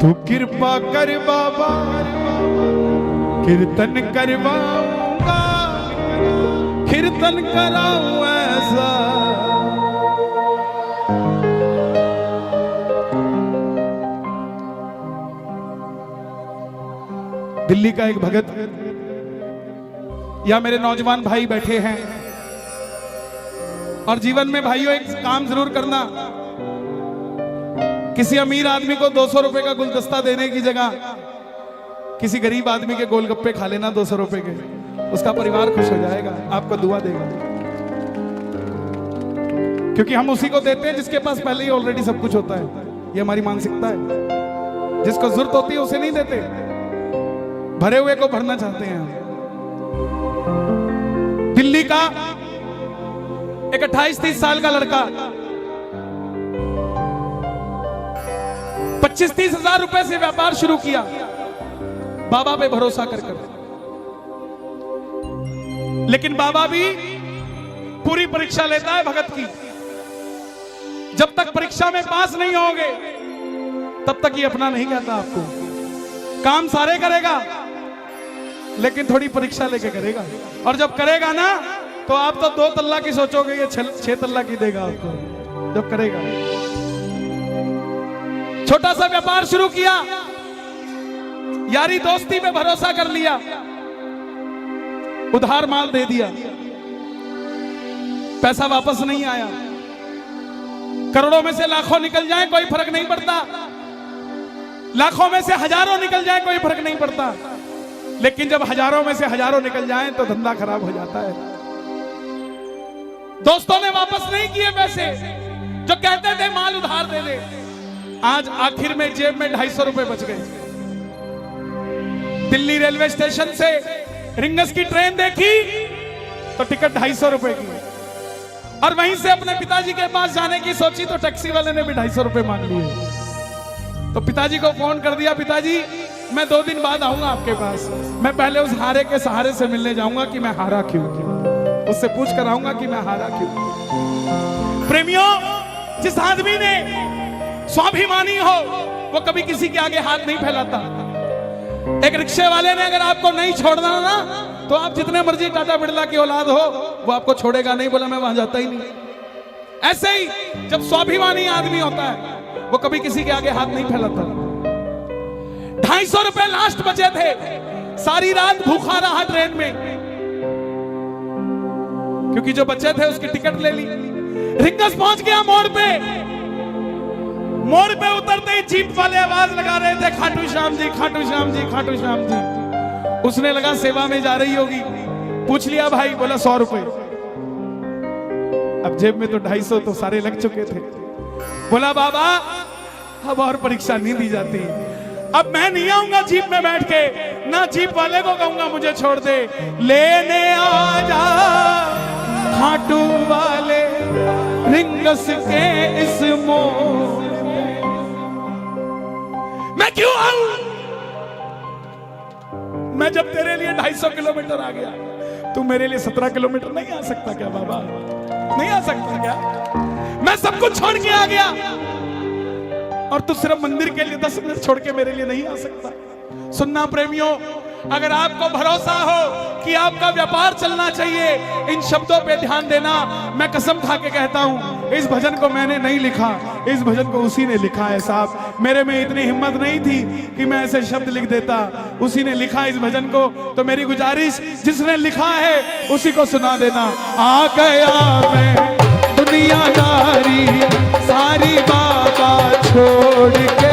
तू कृपा कर बाबा, कीर्तन करवाऊंगा, कीर्तन कराऊं ऐसा। दिल्ली का एक भगत या मेरे नौजवान भाई बैठे हैं, और जीवन में भाइयों एक काम जरूर करना, किसी अमीर आदमी को 200 रुपए का गुलदस्ता देने की जगह किसी गरीब आदमी के गोलगप्पे खा लेना 200 रुपए के, उसका परिवार खुश हो जाएगा, आपको दुआ देगा। क्योंकि हम उसी को देते हैं जिसके पास पहले ही ऑलरेडी सब कुछ होता है। ये हमारी मानसिकता है। जिसको जरूरत होती है उसे नहीं देते, भरे हुए को भरना चाहते हैं। दिल्ली का एक 28-30 साल का लड़का 25-30 हजार रुपए से व्यापार शुरू किया बाबा पे भरोसा कर कर। लेकिन बाबा भी पूरी परीक्षा लेता है भगत की। जब तक परीक्षा में पास नहीं होगे तब तक ये अपना नहीं कहता आपको। काम सारे करेगा लेकिन थोड़ी परीक्षा लेके करेगा, और जब करेगा ना तो आप तो 2 तल्ला की सोचोगे, ये 6 तल्ला की देगा आपको जब करेगा। छोटा सा व्यापार शुरू किया, यारी दोस्ती पे भरोसा कर लिया, उधार माल दे दिया, पैसा वापस नहीं आया। करोड़ों में से लाखों निकल जाए कोई फर्क नहीं पड़ता, लाखों में से हजारों निकल जाए कोई फर्क नहीं पड़ता, लेकिन जब हजारों में से हजारों निकल जाए तो धंधा खराब हो जाता है। दोस्तों ने वापस नहीं किए पैसे, जो कहते थे माल उधार दे दे। आज आखिर में जेब में 250 रुपए बच गए। दिल्ली रेलवे स्टेशन से रिंगस की ट्रेन देखी तो टिकट 250 रुपए की, और वहीं से अपने पिताजी के पास जाने की सोची तो टैक्सी वाले ने भी 250 रुपए मांग लिए। तो पिताजी को फोन कर दिया, पिताजी मैं 2 दिन बाद आऊंगा आपके पास, मैं पहले उस हारे के सहारे से मिलने जाऊंगा कि मैं हारा क्यों, उससे पूछ कर आऊंगा कि मैं हारा क्यों। प्रेमियों, जिस आदमी ने स्वाभिमानी हो वो कभी किसी के आगे हाथ नहीं फैलाता। एक रिक्शे वाले ने अगर आपको नहीं छोड़ना ना तो आप जितने मर्जी टाटा बिरला की औलाद हो वो आपको छोड़ेगा नहीं, बोला मैं वहां जाता ही नहीं। ऐसे ही जब स्वाभिमानी आदमी होता है वो कभी किसी के आगे हाथ नहीं फैलाता। 250 रुपए लास्ट बचे थे, सारी रात भूखा रहा ट्रेन में, क्योंकि जो बचे थे उसकी टिकट ले ली। रिंगस पहुंच गया मोड़ पे, मोड़ पे उतरते ही जीप वाले आवाज लगा रहे थे, खाटू श्याम जी, खाटू श्याम जी, खाटू श्याम जी। उसने लगा सेवा में जा रही होगी, पूछ लिया भाई, बोला 100 रुपए। अब जेब में तो 250 तो सारे लग चुके थे। बोला बाबा अब और परीक्षा नहीं दी जाती, अब मैं नहीं आऊंगा जीप में बैठ के, ना जीप वाले को कहूंगा मुझे छोड़ दे, लेने आ जा खाटू वाले रिंगस के इस मोड़। मैं क्यों आऊं? मैं जब तेरे लिए 250 किलोमीटर आ गया, तू मेरे लिए 17 किलोमीटर नहीं आ सकता क्या बाबा? नहीं आ सकता क्या? मैं सब कुछ छोड़ के आ गया और तू सिर्फ मंदिर के लिए 10 मिनट छोड़ के मेरे लिए नहीं आ सकता। सुनना प्रेमियों, अगर आपको भरोसा हो कि आपका व्यापार चलना चाहिए, इन शब्दों पे ध्यान देना। मैं कसम खा के कहता हूं, इस भजन को मैंने नहीं लिखा, इस भजन को उसी ने लिखा है साहब। मेरे में इतनी हिम्मत नहीं थी कि मैं ऐसे शब्द लिख देता, उसी ने लिखा इस भजन को। तो मेरी गुजारिश, जिसने लिखा है उसी को सुना देना। आ गया मैं दुनियादारी सारी बाबा छोड़ के,